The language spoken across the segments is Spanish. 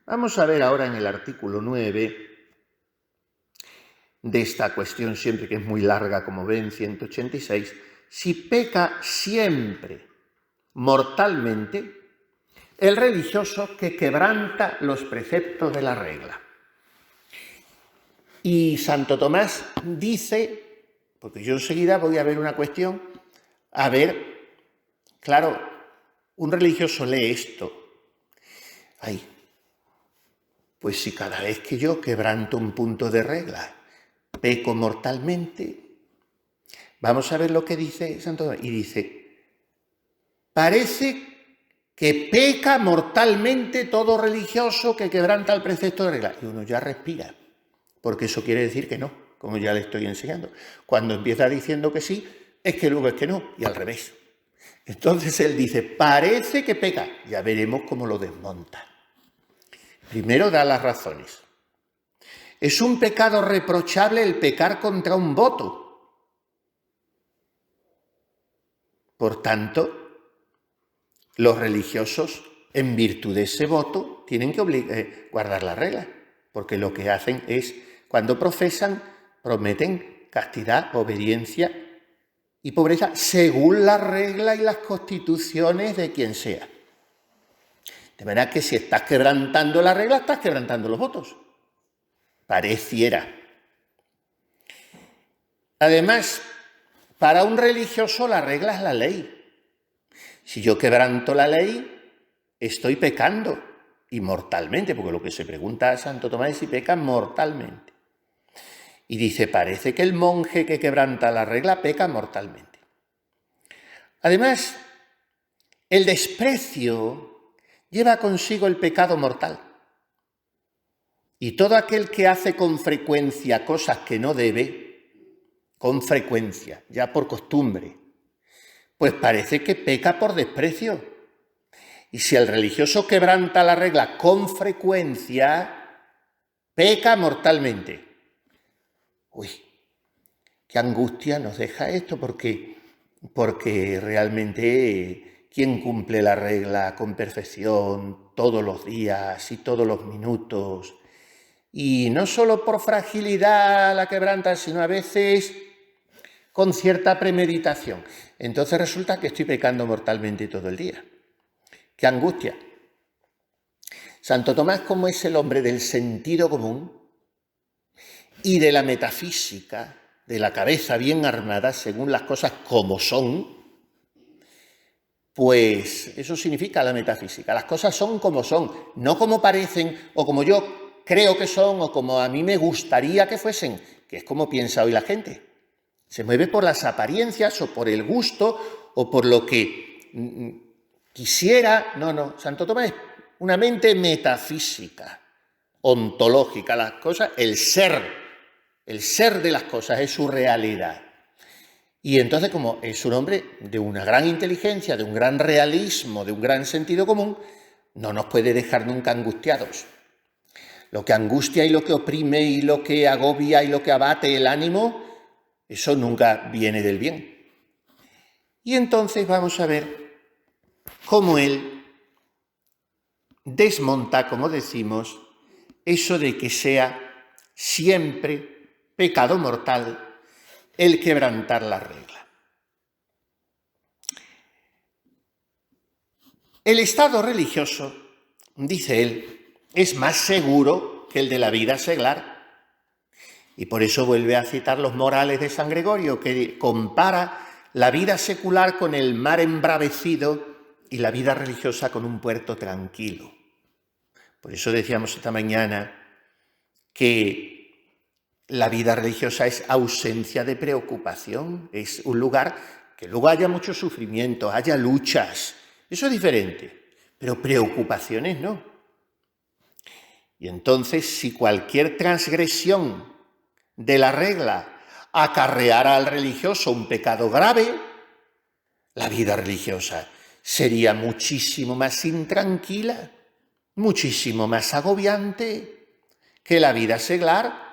Vamos a ver ahora en el artículo 9 de esta cuestión, siempre que es muy larga, como ven, 186, si peca siempre mortalmente el religioso que quebranta los preceptos de la regla. Y Santo Tomás dice, porque yo enseguida voy a ver una cuestión, claro, un religioso lee esto. Ay, pues si cada vez que yo quebranto un punto de regla, peco mortalmente. Vamos a ver lo que dice Santo Tomás. Y dice, parece que peca mortalmente todo religioso que quebranta el precepto de regla. Y uno ya respira, porque eso quiere decir que no, como ya le estoy enseñando. Cuando empieza diciendo que sí, es que luego es que no, y al revés. Entonces él dice, parece que peca. Ya veremos cómo lo desmonta. Primero da las razones. Es un pecado reprochable el pecar contra un voto. Por tanto, los religiosos, en virtud de ese voto, tienen que guardar la regla, porque lo que hacen es, cuando profesan, prometen castidad, obediencia y pobreza, según la regla y las constituciones de quien sea. De manera que si estás quebrantando la regla, estás quebrantando los votos. Pareciera. Además, para un religioso la regla es la ley. Si yo quebranto la ley, estoy pecando, y mortalmente, porque lo que se pregunta a Santo Tomás es si peca mortalmente. Y dice, parece que el monje que quebranta la regla peca mortalmente. Además, el desprecio lleva consigo el pecado mortal. Y todo aquel que hace con frecuencia cosas que no debe, con frecuencia, ya por costumbre, pues parece que peca por desprecio. Y si el religioso quebranta la regla con frecuencia, peca mortalmente. Uy, qué angustia nos deja esto, porque realmente quien cumple la regla con perfección todos los días y todos los minutos, y no solo por fragilidad la quebranta, sino a veces con cierta premeditación. Entonces resulta que estoy pecando mortalmente todo el día. ¡Qué angustia! Santo Tomás, como es el hombre del sentido común y de la metafísica, de la cabeza bien armada según las cosas como son, pues eso significa la metafísica. Las cosas son como son, no como parecen o como yo creo que son o como a mí me gustaría que fuesen, que es como piensa hoy la gente. Se mueve por las apariencias o por el gusto o por lo que quisiera. No, Santo Tomás es una mente metafísica, ontológica. Las cosas, el ser de las cosas es su realidad. Y entonces, como es un hombre de una gran inteligencia, de un gran realismo, de un gran sentido común, no nos puede dejar nunca angustiados. Lo que angustia y lo que oprime y lo que agobia y lo que abate el ánimo, eso nunca viene del bien. Y entonces vamos a ver cómo él desmonta, como decimos, eso de que sea siempre pecado mortal el quebrantar la regla. El estado religioso, dice él, es más seguro que el de la vida seglar. Y por eso vuelve a citar los Morales de San Gregorio, que compara la vida secular con el mar embravecido y la vida religiosa con un puerto tranquilo. Por eso decíamos esta mañana que la vida religiosa es ausencia de preocupación, es un lugar que luego haya mucho sufrimiento, haya luchas, eso es diferente, pero preocupaciones no. Y entonces, si cualquier transgresión de la regla acarreara al religioso un pecado grave, la vida religiosa sería muchísimo más intranquila, muchísimo más agobiante que la vida seglar,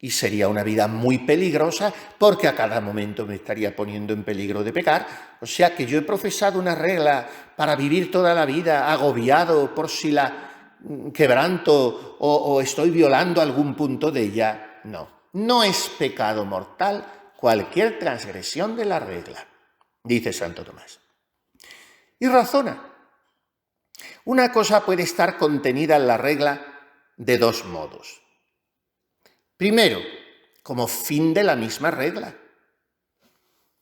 y sería una vida muy peligrosa porque a cada momento me estaría poniendo en peligro de pecar. O sea que yo he profesado una regla para vivir toda la vida agobiado por si la quebranto o estoy violando algún punto de ella. No es pecado mortal cualquier transgresión de la regla, dice Santo Tomás. Y razona. Una cosa puede estar contenida en la regla de dos modos. Primero, como fin de la misma regla.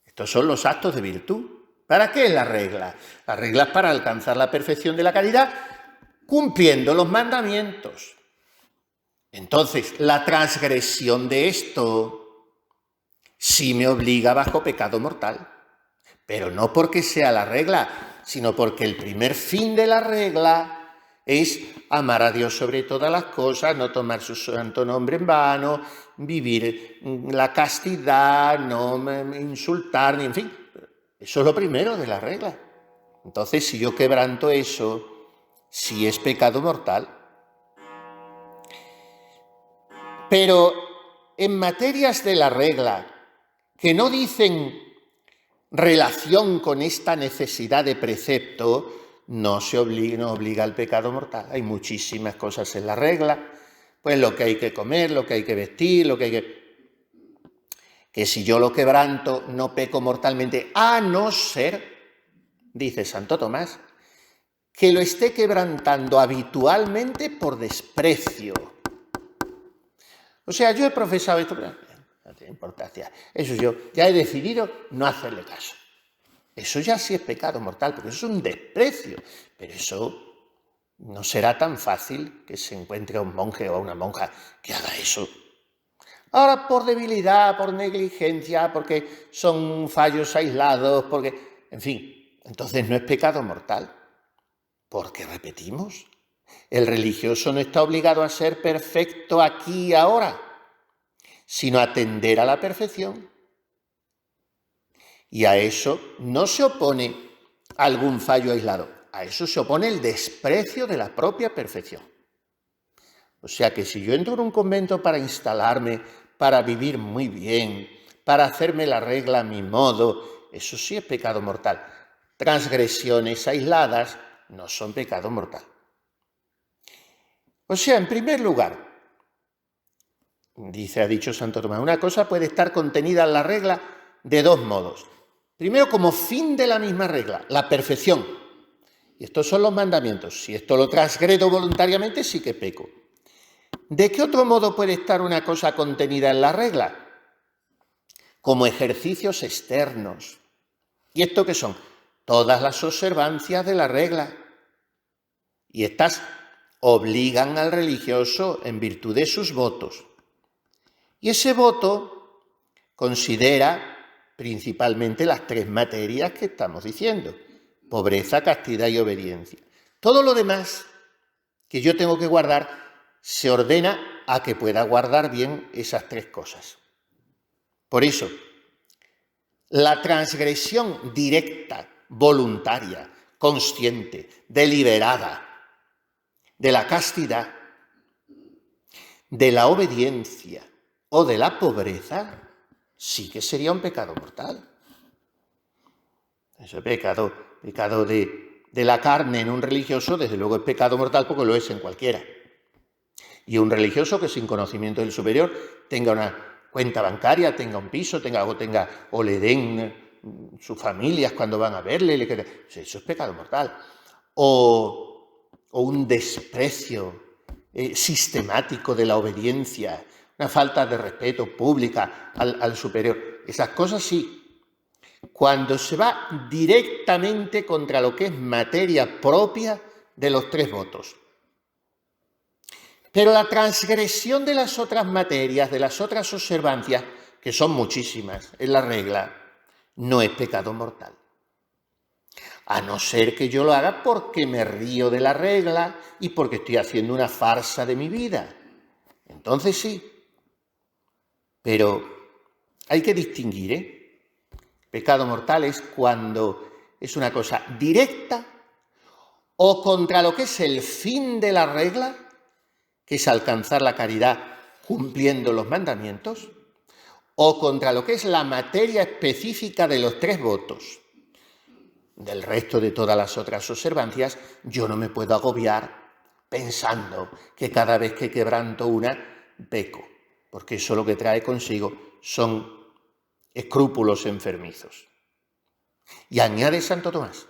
Estos son los actos de virtud. ¿Para qué es la regla? La regla es para alcanzar la perfección de la caridad cumpliendo los mandamientos. Entonces, la transgresión de esto sí me obliga bajo pecado mortal, pero no porque sea la regla, sino porque el primer fin de la regla es amar a Dios sobre todas las cosas, no tomar su santo nombre en vano, vivir la castidad, no insultar, en fin. Eso es lo primero de la regla. Entonces, si yo quebranto eso, sí es pecado mortal. Pero en materias de la regla que no dicen relación con esta necesidad de precepto, no obliga al pecado mortal. Hay muchísimas cosas en la regla, pues lo que hay que comer, lo que hay que vestir, lo que hay que si yo lo quebranto no peco mortalmente, a no ser, dice Santo Tomás, que lo esté quebrantando habitualmente por desprecio. O sea, yo he profesado esto, pero no tiene importancia. Eso yo ya he decidido no hacerle caso. Eso ya sí es pecado mortal, porque eso es un desprecio. Pero eso no será tan fácil que se encuentre a un monje o a una monja que haga eso. Ahora, por debilidad, por negligencia, porque son fallos aislados, porque, en fin, entonces no es pecado mortal. Porque, repetimos, el religioso no está obligado a ser perfecto aquí y ahora, sino a tender a la perfección. Y a eso no se opone algún fallo aislado, a eso se opone el desprecio de la propia perfección. O sea que si yo entro en un convento para instalarme, para vivir muy bien, para hacerme la regla a mi modo, eso sí es pecado mortal. Transgresiones aisladas no son pecado mortal. O sea, en primer lugar, ha dicho Santo Tomás, una cosa puede estar contenida en la regla de dos modos. Primero, como fin de la misma regla, la perfección. Y estos son los mandamientos. Si esto lo transgredo voluntariamente, sí que peco. ¿De qué otro modo puede estar una cosa contenida en la regla? Como ejercicios externos. ¿Y esto qué son? Todas las observancias de la regla. Y estas obligan al religioso en virtud de sus votos. Y ese voto considera principalmente las tres materias que estamos diciendo: pobreza, castidad y obediencia. Todo lo demás que yo tengo que guardar se ordena a que pueda guardar bien esas tres cosas. Por eso, la transgresión directa, voluntaria, consciente, deliberada, de la castidad, de la obediencia o de la pobreza, sí que sería un pecado mortal. Ese pecado de la carne en un religioso, desde luego es pecado mortal porque lo es en cualquiera. Y un religioso que sin conocimiento del superior tenga una cuenta bancaria, tenga un piso, o le den sus familias cuando van a verle, eso es pecado mortal. O un desprecio sistemático de la obediencia, una falta de respeto pública al superior. Esas cosas sí. Cuando se va directamente contra lo que es materia propia de los tres votos. Pero la transgresión de las otras materias, de las otras observancias, que son muchísimas en la regla, no es pecado mortal. A no ser que yo lo haga porque me río de la regla y porque estoy haciendo una farsa de mi vida. Entonces sí. Pero hay que distinguir, Pecado mortal es cuando es una cosa directa o contra lo que es el fin de la regla, que es alcanzar la caridad cumpliendo los mandamientos, o contra lo que es la materia específica de los tres votos. Del resto de todas las otras observancias, yo no me puedo agobiar pensando que cada vez que quebranto una, peco, porque eso lo que trae consigo son escrúpulos enfermizos. Y añade Santo Tomás,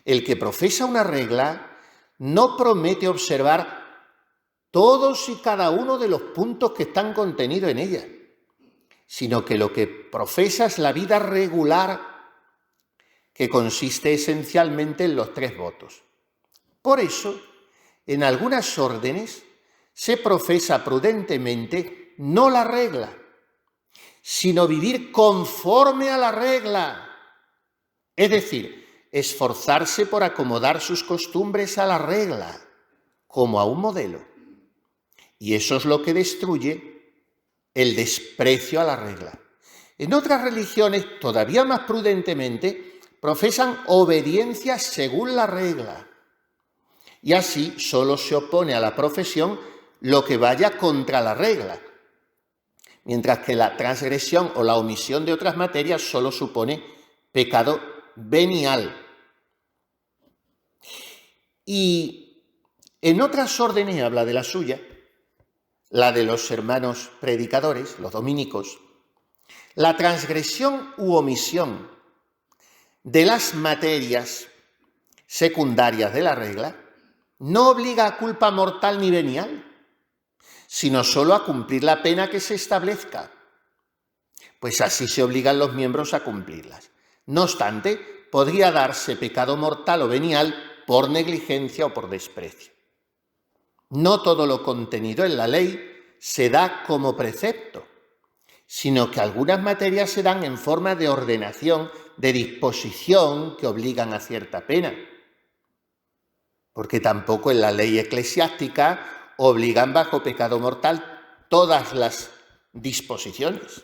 el que profesa una regla no promete observar todos y cada uno de los puntos que están contenidos en ella, sino que lo que profesa es la vida regular, que consiste esencialmente en los 3 votos. Por eso, en algunas órdenes se profesa prudentemente no la regla, sino vivir conforme a la regla, es decir, esforzarse por acomodar sus costumbres a la regla, como a un modelo. Y eso es lo que destruye el desprecio a la regla. En otras religiones, todavía más prudentemente, profesan obediencia según la regla. Y así solo se opone a la profesión lo que vaya contra la regla, mientras que la transgresión o la omisión de otras materias solo supone pecado venial. Y en otras órdenes, habla de la suya, la de los hermanos predicadores, los dominicos, la transgresión u omisión de las materias secundarias de la regla no obliga a culpa mortal ni venial, sino solo a cumplir la pena que se establezca, pues así se obligan los miembros a cumplirlas. No obstante, podría darse pecado mortal o venial por negligencia o por desprecio. No todo lo contenido en la ley se da como precepto, sino que algunas materias se dan en forma de ordenación, de disposición que obligan a cierta pena. Porque tampoco en la ley eclesiástica obligan bajo pecado mortal todas las disposiciones.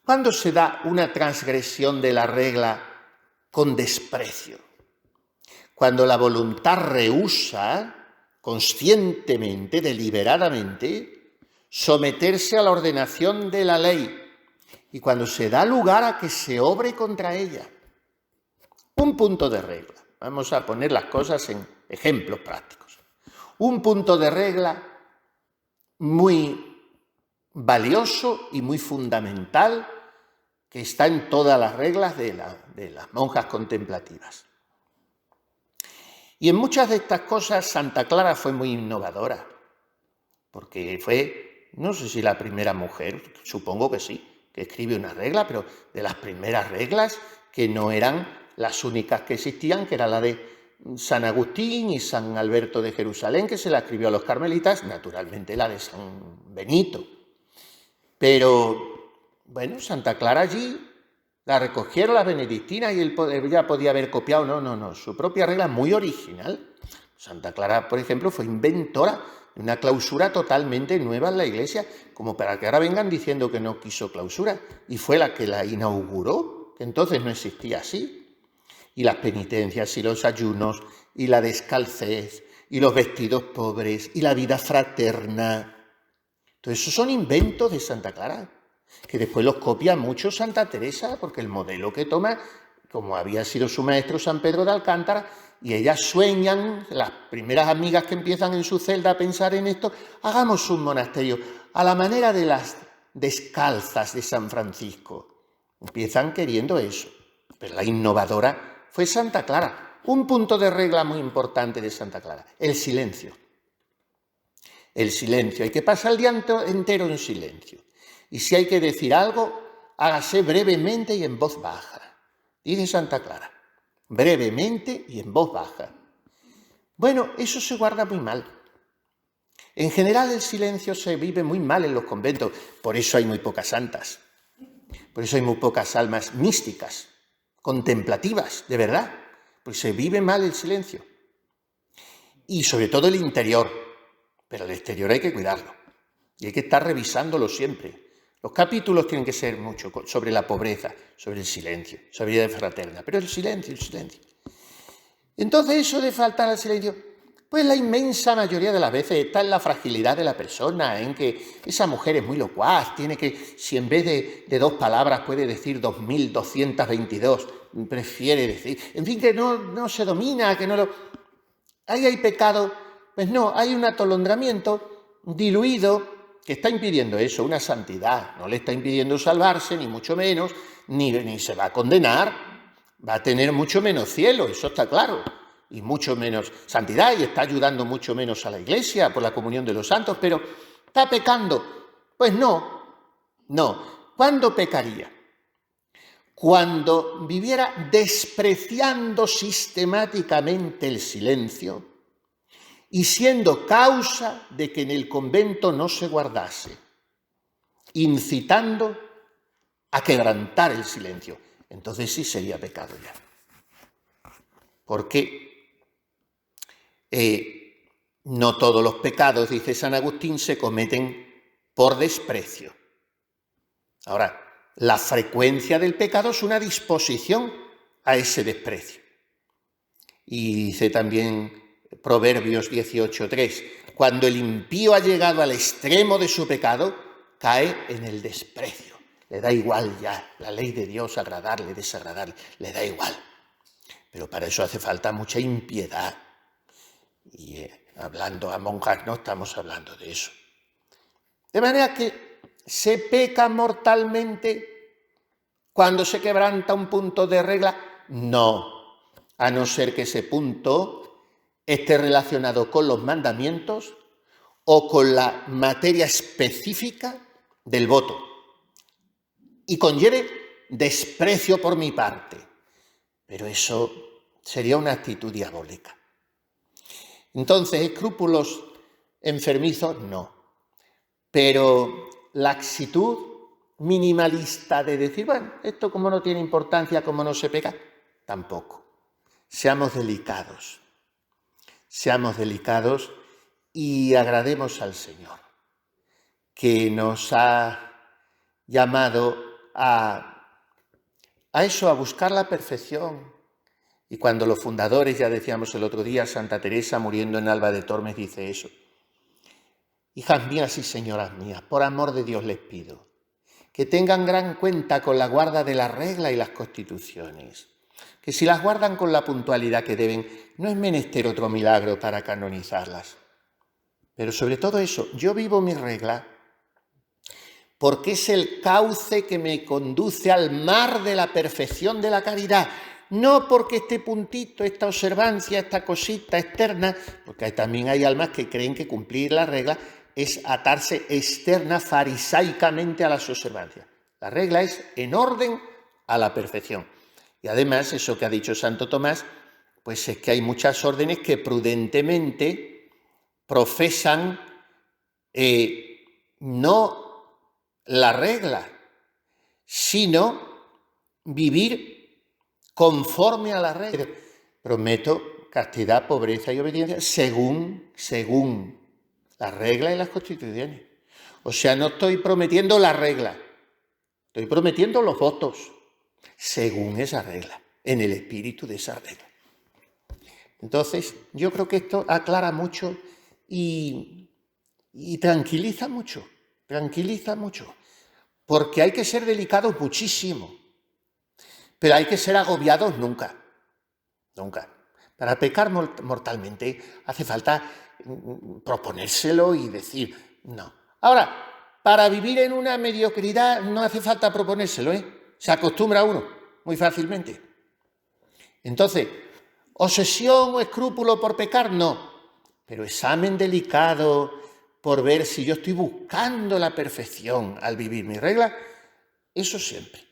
¿Cuándo se da una transgresión de la regla con desprecio? Cuando la voluntad rehúsa conscientemente, deliberadamente, someterse a la ordenación de la ley y cuando se da lugar a que se obre contra ella. Un punto de regla. Vamos a poner las cosas en ejemplos prácticos. Un punto de regla muy valioso y muy fundamental que está en todas las reglas de las monjas contemplativas. Y en muchas de estas cosas Santa Clara fue muy innovadora, porque fue, no sé si la primera mujer, supongo que sí, que escribe una regla, pero de las primeras reglas que no eran las únicas que existían, que era la de San Agustín y San Alberto de Jerusalén, que se la escribió a los carmelitas, naturalmente la de San Benito. Pero, bueno, Santa Clara allí la recogieron las benedictinas y él ya podía haber copiado. No, su propia regla muy original. Santa Clara, por ejemplo, fue inventora de una clausura totalmente nueva en la Iglesia, como para que ahora vengan diciendo que no quiso clausura, y fue la que la inauguró, que entonces no existía así. Y las penitencias y los ayunos y la descalcez y los vestidos pobres y la vida fraterna. Todo eso son inventos de Santa Clara, que después los copia mucho Santa Teresa, porque el modelo que toma, como había sido su maestro San Pedro de Alcántara, y ellas sueñan, las primeras amigas que empiezan en su celda a pensar en esto, hagamos un monasterio a la manera de las descalzas de San Francisco. Empiezan queriendo eso, pero la innovadora fue Santa Clara. Un punto de regla muy importante de Santa Clara, el silencio. El silencio, hay que pasar el día entero en silencio. Y si hay que decir algo, hágase brevemente y en voz baja. Dice Santa Clara, brevemente y en voz baja. Bueno, eso se guarda muy mal. En general el silencio se vive muy mal en los conventos, por eso hay muy pocas santas, por eso hay muy pocas almas místicas, contemplativas, de verdad, pues se vive mal el silencio. Y sobre todo el interior, pero el exterior hay que cuidarlo y hay que estar revisándolo siempre. Los capítulos tienen que ser mucho sobre la pobreza, sobre el silencio, sobre la vida fraterna, pero el silencio. Entonces eso de faltar al silencio, pues la inmensa mayoría de las veces está en la fragilidad de la persona, en que esa mujer es muy locuaz, tiene que, si en vez de 2 palabras puede decir 2222, prefiere decir, en fin, que no se domina, que no lo... Ahí hay pecado Pues no, hay un atolondramiento diluido que está impidiendo eso, una santidad. No le está impidiendo salvarse, ni mucho menos, ni se va a condenar. Va a tener mucho menos cielo, eso está claro, y mucho menos santidad, y está ayudando mucho menos a la Iglesia por la comunión de los santos, pero ¿está pecando? Pues no. ¿Cuándo pecaría? Cuando viviera despreciando sistemáticamente el silencio y siendo causa de que en el convento no se guardase, incitando a quebrantar el silencio. Entonces sí sería pecado ya. Porque no todos los pecados, dice San Agustín, se cometen por desprecio. Ahora, la frecuencia del pecado es una disposición a ese desprecio. Y dice también Proverbios 18:3, cuando el impío ha llegado al extremo de su pecado, cae en el desprecio. Le da igual ya la ley de Dios, agradarle, desagradarle, le da igual. Pero para eso hace falta mucha impiedad. Y hablando a monjas no estamos hablando de eso. De manera que se peca mortalmente cuando se quebranta un punto de regla. No, a no ser que ese punto esté relacionado con los mandamientos o con la materia específica del voto y conlleve desprecio por mi parte. Pero eso sería una actitud diabólica. Entonces, escrúpulos enfermizos, no. Pero la actitud minimalista de decir, bueno, esto como no tiene importancia, como no se peca, tampoco. Seamos delicados y agrademos al Señor, que nos ha llamado a eso, a buscar la perfección. Y cuando los fundadores, ya decíamos el otro día, Santa Teresa, muriendo en Alba de Tormes, dice eso. Hijas mías y señoras mías, por amor de Dios les pido que tengan gran cuenta con la guarda de la regla y las constituciones, que si las guardan con la puntualidad que deben, no es menester otro milagro para canonizarlas. Pero sobre todo eso, yo vivo mi regla porque es el cauce que me conduce al mar de la perfección de la caridad, no porque este puntito, esta observancia, esta cosita externa, porque también hay almas que creen que cumplir la regla es atarse externa farisaicamente a las observancias. La regla es en orden a la perfección. Y además, eso que ha dicho Santo Tomás, pues es que hay muchas órdenes que prudentemente profesan no la regla, sino vivir conforme a la regla. Prometo castidad, pobreza y obediencia según la regla y las constituciones. O sea, no estoy prometiendo la regla, estoy prometiendo los votos según esa regla, en el espíritu de esa regla. Entonces, yo creo que esto aclara mucho y tranquiliza mucho, porque hay que ser delicados muchísimo, pero hay que ser agobiados nunca. Para pecar mortalmente hace falta proponérselo y decir no. Ahora, para vivir en una mediocridad no hace falta proponérselo, se acostumbra uno muy fácilmente. Entonces, obsesión o escrúpulo por pecar, no, pero examen delicado por ver si yo estoy buscando la perfección al vivir mi regla, eso siempre.